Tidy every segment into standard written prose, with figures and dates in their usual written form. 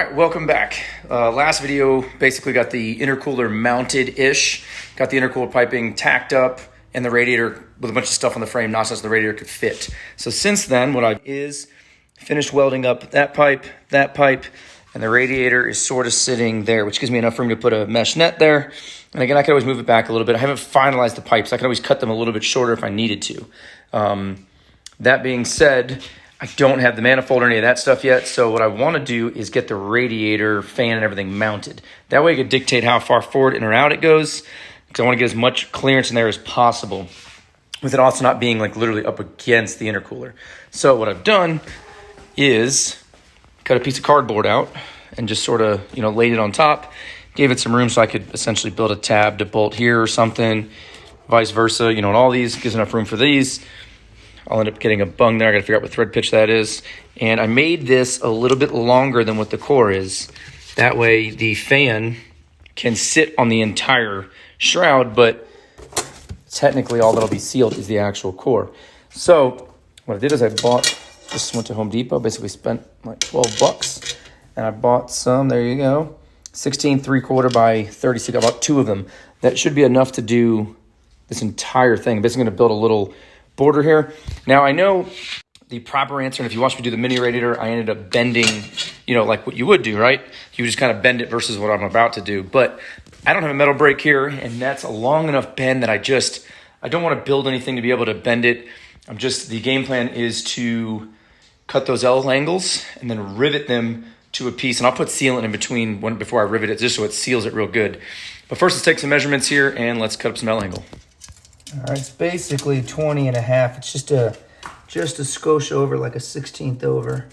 right, welcome back. Last video basically got the intercooler mounted-ish, got the intercooler piping tacked up, and the radiator with a bunch of stuff on the frame, not so the radiator could fit. So since then, what I is finished welding up that pipe, and the radiator is sort of sitting there, which gives me enough room to put a mesh net there. And again, I can always move it back a little bit. I haven't finalized the pipes. I can always cut them a little bit shorter if I needed to. That being said, I don't have the manifold or any of that stuff yet. So what I want to do is get the radiator, fan, and everything mounted. That way I can dictate how far forward in or out it goes, because I want to get as much clearance in there as possible, with it also not being like literally up against the intercooler. So what I've done is cut a piece of cardboard out and just sort of, laid it on top, gave it some room so I could essentially build a tab to bolt here or something, vice versa, and all these gives enough room for these. I'll end up getting a bung there. I got to figure out what thread pitch that is. And I made this a little bit longer than what the core is. That way the fan can sit on the entire shroud, but technically all that'll be sealed is the actual core. So what I did is just went to Home Depot, basically spent like 12 bucks. And I bought some, there you go, 16 3/4 by 36. I bought 2 of them. That should be enough to do this entire thing. I'm basically going to build a little border here. Now I know the proper answer, and if you watch me do the mini radiator, I ended up bending, like what you would do, right? You would just kind of bend it versus what I'm about to do. But I don't have a metal brake here, and that's a long enough bend that I don't want to build anything to be able to bend it. The game plan is to cut those L angles and then rivet them to a piece, and I'll put sealant in between before I rivet it, just so it seals it real good. But first, let's take some measurements here, and let's cut up some L angle. All right, it's basically 20 and a half. It's just a skosh over, like a 16th over.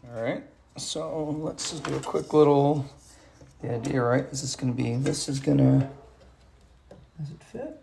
All right, so let's just do a quick little, the idea, right? Does it fit?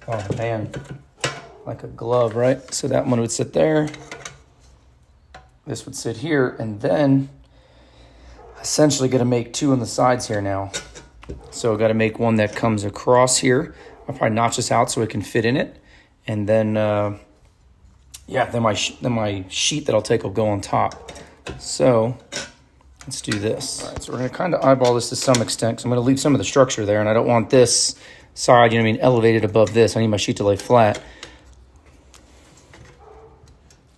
Oh man, like a glove, right? So that one would sit there. This would sit here, and then essentially got to make 2 on the sides here now. So I got to make one that comes across here. I'll probably notch this out so it can fit in it, and then then my sheet that I'll take will go on top. So let's do this. All right, so we're going to kind of eyeball this to some extent, because I'm going to leave some of the structure there, and I don't want this side, elevated above this. I need my sheet to lay flat.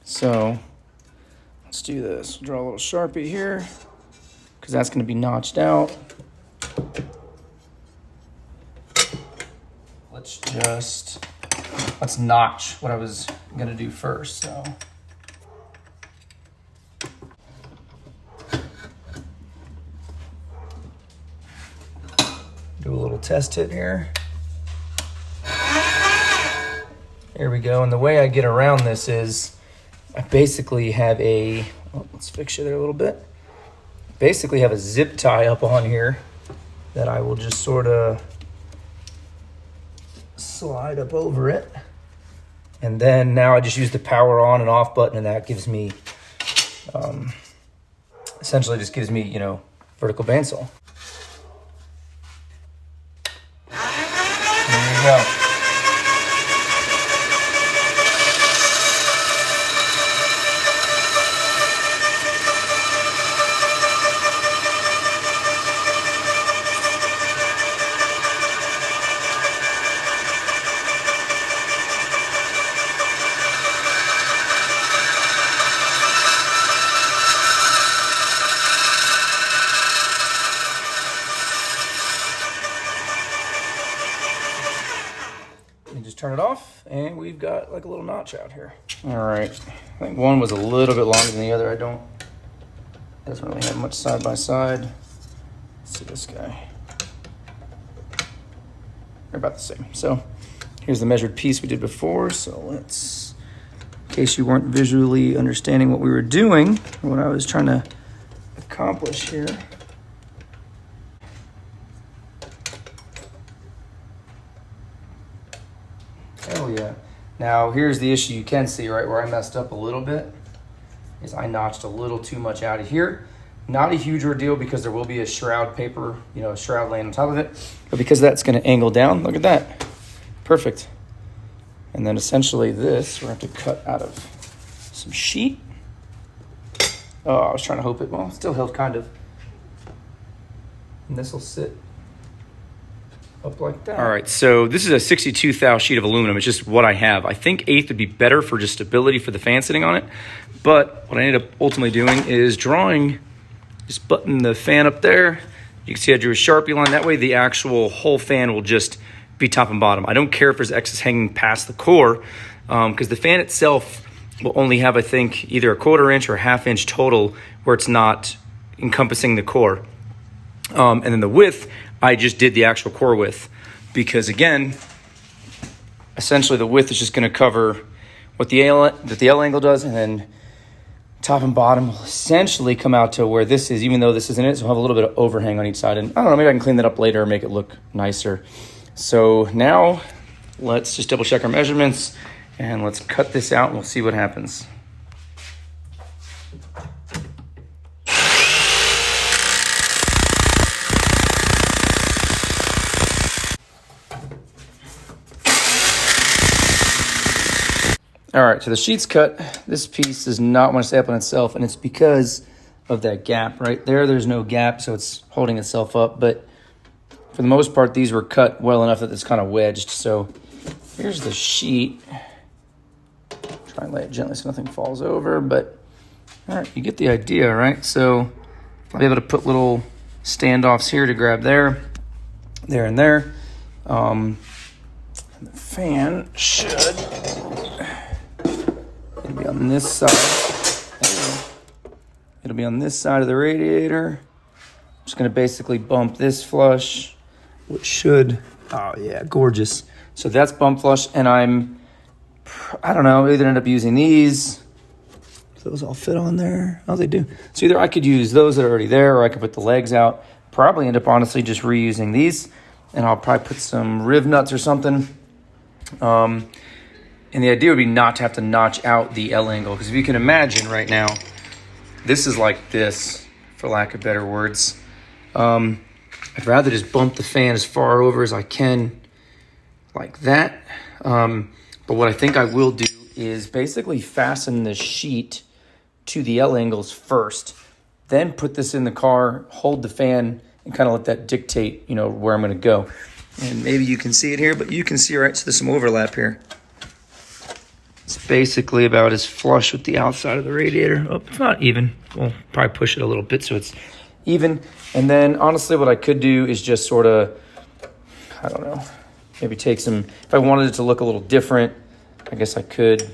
So let's do this. Draw a little Sharpie here, because that's going to be notched out. Let's notch what I was going to do first. So do a little test hit here. There we go. And the way I get around this is I basically have let's fix you there a little bit. Basically have a zip tie up on here that I will just sort of slide up over it. And then now I just use the power on and off button, and that gives me, essentially just gives me, vertical bandsaw. There you go. Turn it off, and we've got like a little notch out here. All right, I think one was a little bit longer than the other. Doesn't really have much side by side. Let's see this guy. They're about the same. So here's the measured piece we did before. So let's, in case you weren't visually understanding what we were doing, or what I was trying to accomplish here. Hell yeah. Now here's the issue you can see, right, where I messed up a little bit, is I notched a little too much out of here. Not a huge ordeal, because there will be a shroud paper, a shroud laying on top of it. But because that's going to angle down, look at that. Perfect. And then essentially this, we're going to have to cut out of some sheet. Oh, I was trying to hope it, well, still held kind of. And this will sit up like that. All right, so this is a 62 thou sheet of aluminum. It's just what I have. I think 1/8 would be better for just stability for the fan sitting on it. But what I ended up ultimately doing is just button the fan up there. You can see I drew a Sharpie line. That way the actual whole fan will just be top and bottom. I don't care if there's excess hanging past the core, because the fan itself will only have, I think, either a 1/4 inch or a 1/2 inch total where it's not encompassing the core. And then the width, I just did the actual core width, because again, essentially the width is just going to cover what the L angle does, and then top and bottom will essentially come out to where this is, even though this isn't it, so we'll have a little bit of overhang on each side. And I don't know, maybe I can clean that up later and make it look nicer. So now let's just double check our measurements and let's cut this out and we'll see what happens. All right, so the sheet's cut. This piece does not want to stay up on itself, and it's because of that gap right there. There's no gap, so it's holding itself up. But for the most part, these were cut well enough that it's kind of wedged. So here's the sheet. Try and lay it gently so nothing falls over. But all right, you get the idea, right? So I'll be able to put little standoffs here to grab there, and there. And the fan should be on this side. It'll be on this side of the radiator. I'm just going to basically bump this flush, which should, oh yeah, gorgeous. So that's bump flush, and I don't know, either end up using these. Those all fit on there. Oh, they do. So either I could use those that are already there, or I could put the legs out. Probably end up honestly just reusing these, and I'll probably put some riv nuts or something. And the idea would be not to have to notch out the L angle, because if you can imagine right now, this is like this, for lack of better words. I'd rather just bump the fan as far over as I can, like that. But what I think I will do is basically fasten the sheet to the L angles first, then put this in the car, hold the fan, and kind of let that dictate, you know, where I'm going to go. And maybe you can see it here, but you can see, right, so there's some overlap here. It's basically about as flush with the outside of the radiator. Oh, it's not even. We'll probably push it a little bit so it's even. And then honestly, what I could do is just sort of, I don't know, maybe take some, if I wanted it to look a little different, I guess I could,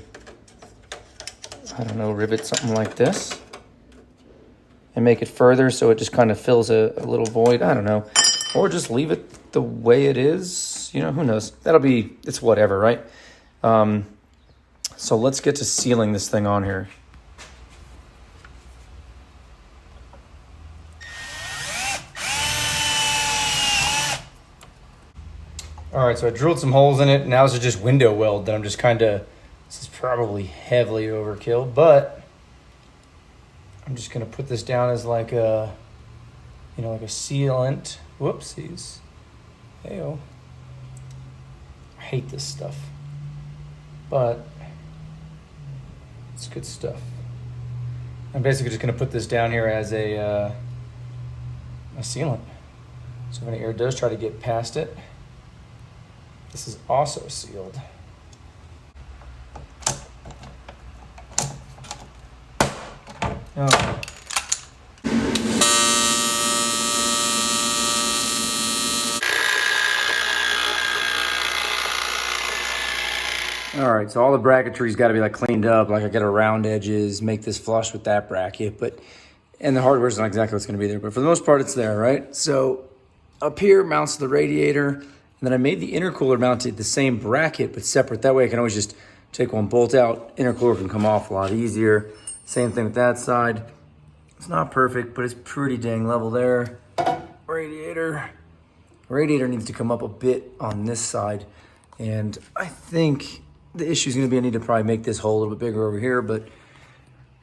I don't know, rivet something like this and make it further so it just kind of fills a little void. I don't know. Or just leave it the way it is. You know, who knows? It's whatever, right? So let's get to sealing this thing on here. All right, so I drilled some holes in it. Now it's just window weld that I'm just kind of, this is probably heavily overkill, but I'm just going to put this down as like a, you know, like a sealant. Whoopsies. Hey-oh. I hate this stuff, but it's good stuff. I'm basically just going to put this down here as a sealant. So if any air does try to get past it, this is also sealed. Oh. All right, so all the bracketry's got to be like cleaned up. Like I got to round edges, make this flush with that bracket, and the hardware's not exactly what's going to be there, but for the most part, it's there, right? So up here mounts the radiator, and then I made the intercooler mounted the same bracket, but separate. That way I can always just take one bolt out. Intercooler can come off a lot easier. Same thing with that side. It's not perfect, but it's pretty dang level there. Radiator needs to come up a bit on this side, and I think the issue is going to be I need to probably make this hole a little bit bigger over here, but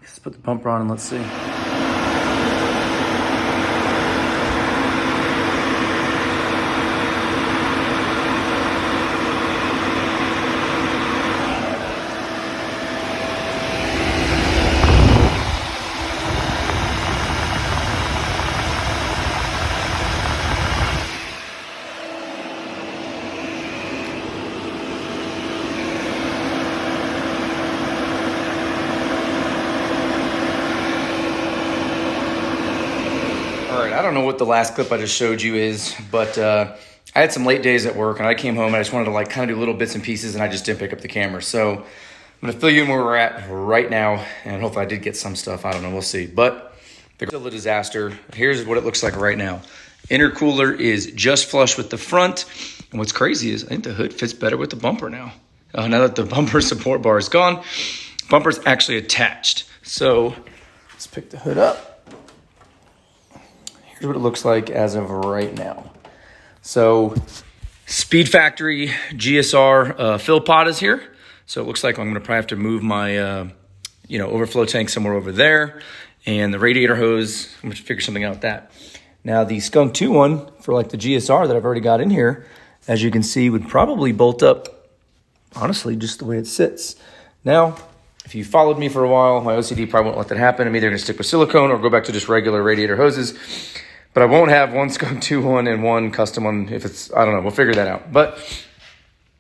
let's put the bumper on and let's see. don't know what the last clip I just showed you is, but I had some late days at work and I came home and I just wanted to like kind of do little bits and pieces and I just didn't pick up the camera. So I'm going to fill you in where we're at right now and hopefully I did get some stuff. I don't know. We'll see. But the still a disaster. Here's what it looks like right now. Intercooler is just flush with the front. And what's crazy is I think the hood fits better with the bumper now. Now that the bumper support bar is gone, bumper's actually attached. So let's pick the hood up. Here's what it looks like as of right now. So Speed Factory GSR fill pod is here. So it looks like I'm gonna probably have to move my overflow tank somewhere over there. And the radiator hose, I'm gonna figure something out with that. Now the Skunk 2 one for like the GSR that I've already got in here, as you can see, would probably bolt up, honestly, just the way it sits. Now, if you followed me for a while, my OCD probably won't let that happen. I'm either gonna stick with silicone or go back to just regular radiator hoses. But I won't have one Skunk 2 one and one custom one if it's, I don't know, we'll figure that out. But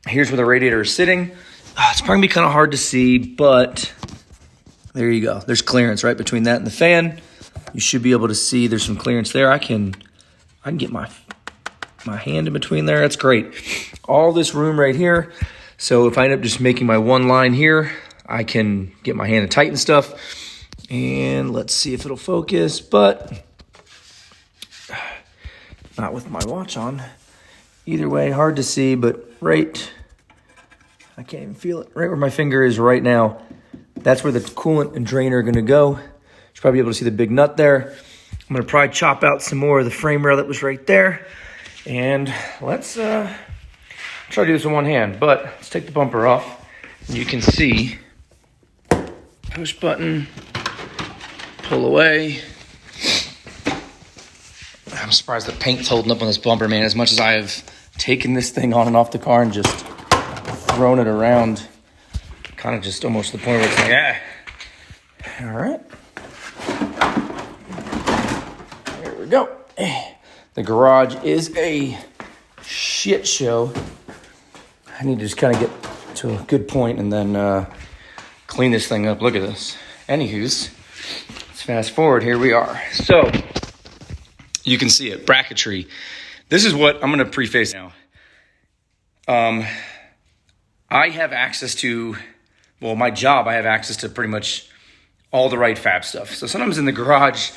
here's where the radiator is sitting. It's probably gonna be kind of hard to see, but there you go. There's clearance right between that and the fan. You should be able to see there's some clearance there. I can get my hand in between there. That's great. All this room right here. So if I end up just making my one line here, I can get my hand and tighten stuff. And let's see if it'll focus, but not with my watch on. Either way, hard to see, but right, I can't even feel it. Right where my finger is right now, that's where the coolant and drainer are gonna go. You should probably be able to see the big nut there. I'm gonna probably chop out some more of the frame rail that was right there. And let's try to do this in one hand, but let's take the bumper off. And you can see, push button, pull away. I'm surprised the paint's holding up on this bumper, man. As much as I have taken this thing on and off the car and just thrown it around, kind of just almost to the point where it's like, All right. There we go. The garage is a shit show. I need to just kind of get to a good point and then clean this thing up. Look at this. Anywho's, let's fast forward. Here we are. So you can see it, bracketry. This is what I'm going to preface now. I have access to, well, my job, I have access to pretty much all the right fab stuff. So sometimes in the garage,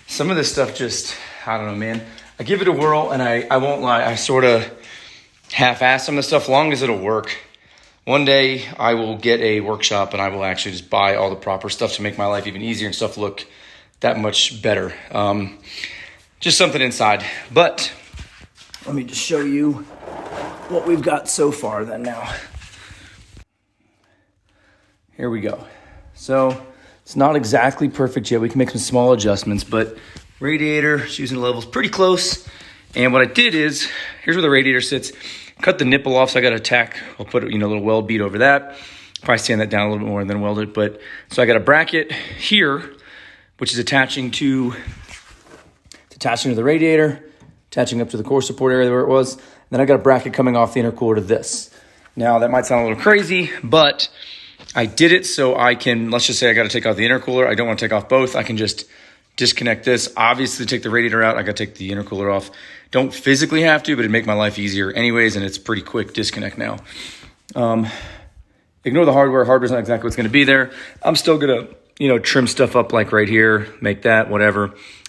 some of this stuff just, I don't know, man. I give it a whirl and I won't lie. I sort of half-ass some of the stuff, long as it'll work. One day I will get a workshop and I will actually just buy all the proper stuff to make my life even easier and stuff look that much better. Just something inside. But let me just show you what we've got so far then now. Here we go. So it's not exactly perfect yet. We can make some small adjustments, but radiator, using the levels pretty close. And what I did is, here's where the radiator sits. Cut the nipple off, so I got a tack. I'll put a little weld bead over that. Probably sand that down a little bit more and then weld it. But so I got a bracket here, which is attaching to the radiator, attaching up to the core support area where it was. And then I got a bracket coming off the intercooler to this. Now that might sound a little crazy, but I did it so I can, let's just say I got to take out the intercooler. I don't want to take off both. I can just disconnect this. Obviously, take the radiator out. I got to take the intercooler off. Don't physically have to, but it'd make my life easier anyways, and it's pretty quick disconnect now. Ignore the hardware. Hardware's not exactly what's going to be there. I'm still going to, trim stuff up like right here, make that, whatever.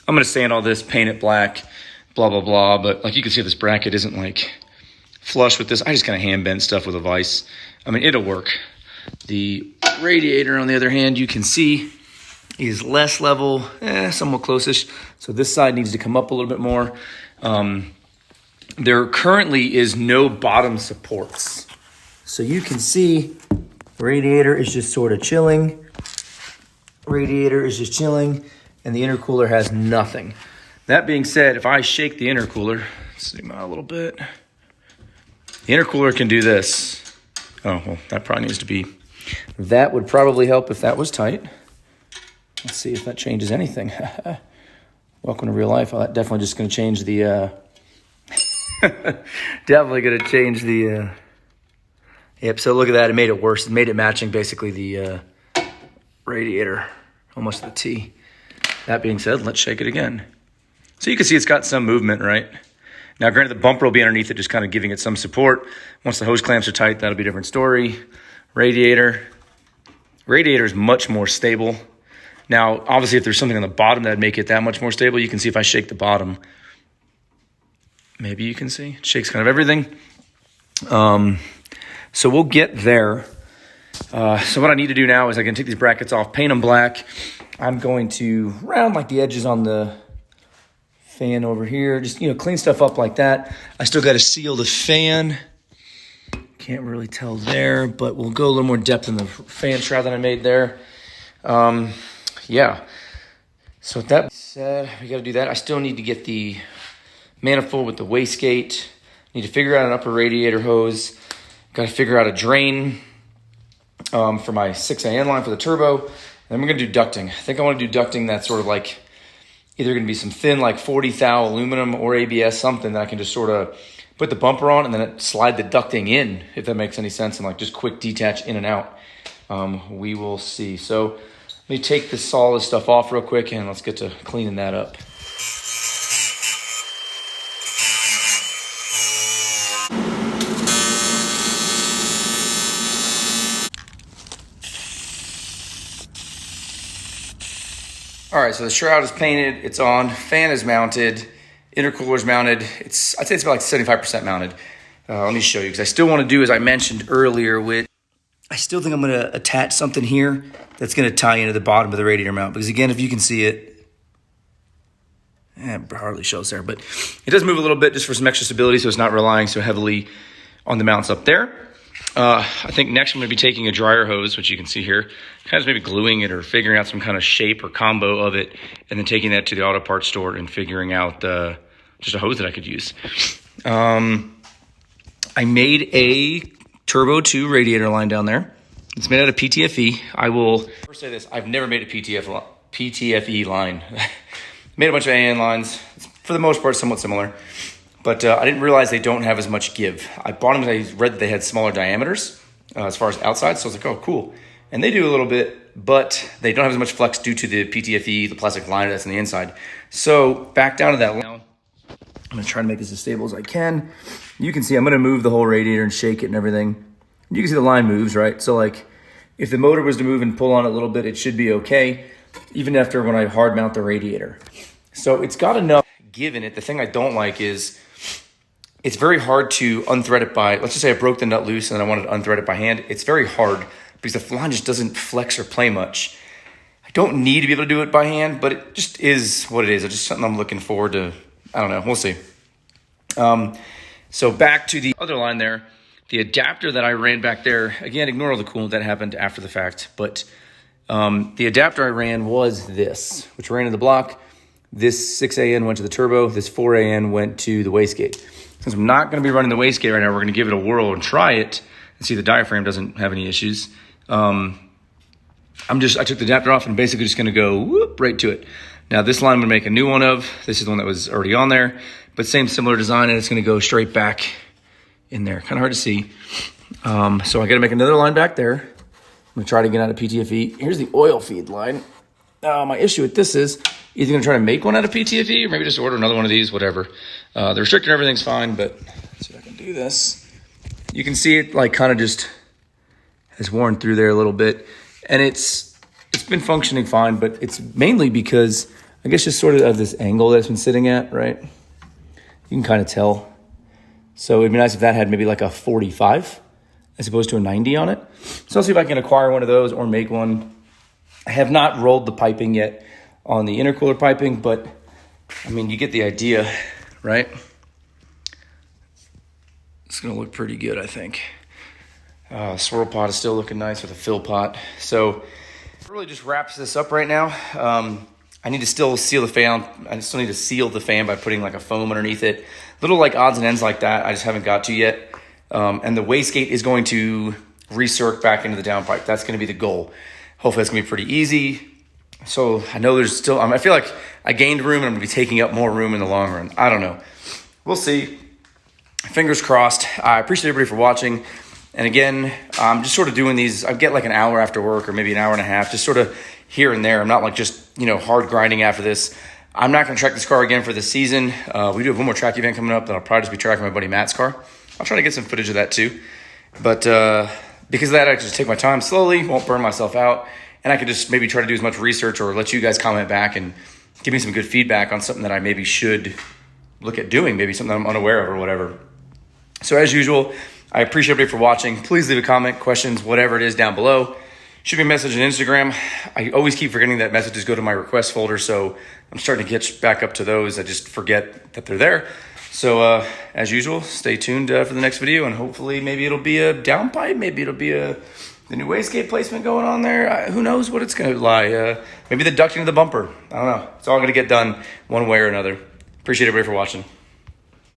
I'm going to sand all this, paint it black, blah, blah, blah. But like you can see, this bracket isn't like flush with this. I just kind of hand bent stuff with a vise. I mean, it'll work. The radiator, on the other hand, you can see is less level, somewhat close-ish. So this side needs to come up a little bit more. There currently is no bottom supports. So you can see the radiator is just sort of chilling. Radiator is just chilling, and the intercooler has nothing. That being said, if I shake the intercooler, zoom out a little bit, the intercooler can do this. Oh, well, that probably needs to be, that would probably help if that was tight. Let's see if that changes anything. Welcome to real life. Well, that definitely just going to change the, definitely going to change the, yep, so look at that. It made it worse. It made it matching basically the radiator, almost to the T. That being said, let's shake it again. So you can see it's got some movement, right? Now, granted, the bumper will be underneath it, just kind of giving it some support. Once the hose clamps are tight, that'll be a different story. Radiator. Radiator is much more stable. Now, obviously, if there's something on the bottom that'd make it that much more stable, you can see if I shake the bottom. Maybe you can see. It shakes kind of everything. So we'll get there. So what I need to do now is I can take these brackets off, paint them black. I'm going to round like the edges on the fan over here. Just, clean stuff up like that. I still got to seal the fan. Can't really tell there, but we'll go a little more depth in the fan shroud that I made there. Yeah. So with that said, we got to do that. I still need to get the manifold with the wastegate. Need to figure out an upper radiator hose. Got to figure out a drain for my 6AN line for the turbo. And then we're going to do ducting. I think I want to do ducting that's sort of like either going to be some thin like 40 thou aluminum or ABS, something that I can just sort of put the bumper on and then slide the ducting in, if that makes any sense, and like just quick detach in and out. We will see. So let me take all this stuff off real quick and let's get to cleaning that up. All right, so the shroud is painted, it's on, fan is mounted, intercooler is mounted. I'd say it's about like 75% mounted. Let me show you, because I still want to do, as I mentioned earlier, I still think I'm going to attach something here that's going to tie into the bottom of the radiator mount. Because again, if you can see it, it hardly shows there, but it does move a little bit just for some extra stability, so it's not relying so heavily on the mounts up there. I think next I'm going to be taking a dryer hose, which you can see here, kind of maybe gluing it or figuring out some kind of shape or combo of it, and then taking that to the auto parts store and figuring out just a hose that I could use. I made a Turbo 2 radiator line down there. It's made out of PTFE. I will first say this, I've never made a PTFE line. Made a bunch of AN lines. It's, for the most part, somewhat similar. But I didn't realize they don't have as much give. I bought them because I read that they had smaller diameters as far as outside. So I was like, oh, cool. And they do a little bit, but they don't have as much flex due to the PTFE, the plastic liner that's on the inside. So back down to that line. I'm going to try to make this as stable as I can. You can see I'm going to move the whole radiator and shake it and everything. You can see the line moves, right? So like if the motor was to move and pull on it a little bit, it should be okay, even after when I hard mount the radiator. So it's got enough give in it. The thing I don't like is it's very hard to unthread it by, let's just say I broke the nut loose and I wanted to unthread it by hand. It's very hard because the line just doesn't flex or play much. I don't need to be able to do it by hand, but it just is what it is. It's just something I'm looking forward to. I don't know. We'll see. So back to the other line there, the adapter that I ran back there, again, ignore all the coolant that happened after the fact, but the adapter I ran was this, which ran in the block. This 6AN went to the turbo. This 4AN went to the wastegate. Since I'm not going to be running the wastegate right now, we're going to give it a whirl and try it and see the diaphragm doesn't have any issues. I took the adapter off and basically just going to go whoop right to it. Now this line I'm going to make a new one of. This is the one that was already on there, but similar design, and it's going to go straight back in there. Kind of hard to see. So I got to make another line back there. I'm going to try to get out of PTFE. Here's the oil feed line. My issue with this is either going to try to make one out of PTFE or maybe just order another one of these, whatever. The restrictor and everything's fine, but let's see if I can do this. You can see it like kind of just has worn through there a little bit, and it's been functioning fine, but it's mainly because I guess just sort of this angle that it's been sitting at, right? You can kind of tell. So it'd be nice if that had maybe like a 45 as opposed to a 90 on it. So I'll see if I can acquire one of those or make one. I have not rolled the piping yet on the intercooler piping, but I mean, you get the idea, right? It's gonna look pretty good, I think. Swirl pot is still looking nice with a fill pot. So it really just wraps this up right now. I need to still seal the fan. I still need to seal the fan by putting like a foam underneath it. Little like odds and ends like that I just haven't got to yet. And the wastegate is going to recirc back into the downpipe. That's gonna be the goal. Hopefully that's gonna be pretty easy. So I know there's still, I feel like I gained room and I'm gonna be taking up more room in the long run. I don't know. We'll see. Fingers crossed. I appreciate everybody for watching. And again, I'm just sort of doing these, I get like an hour after work or maybe an hour and a half, just sort of here and there. I'm not like just, hard grinding after this. I'm not going to track this car again for the season. We do have one more track event coming up that I'll probably just be tracking my buddy Matt's car. I'll try to get some footage of that too. But because of that, I can just take my time slowly, won't burn myself out, and I can just maybe try to do as much research or let you guys comment back and give me some good feedback on something that I maybe should look at doing, maybe something I'm unaware of or whatever. So as usual, I appreciate everybody for watching. Please leave a comment, questions, whatever it is down below. Shoot me a message on Instagram. I always keep forgetting that messages go to my request folder, so I'm starting to get back up to those. I just forget that they're there. So as usual, stay tuned for the next video, and hopefully maybe it'll be a downpipe, maybe it'll be the new wastegate placement going on there. Who knows what it's going to lie. Maybe the ducting of the bumper. I don't know. It's all going to get done one way or another. Appreciate everybody for watching.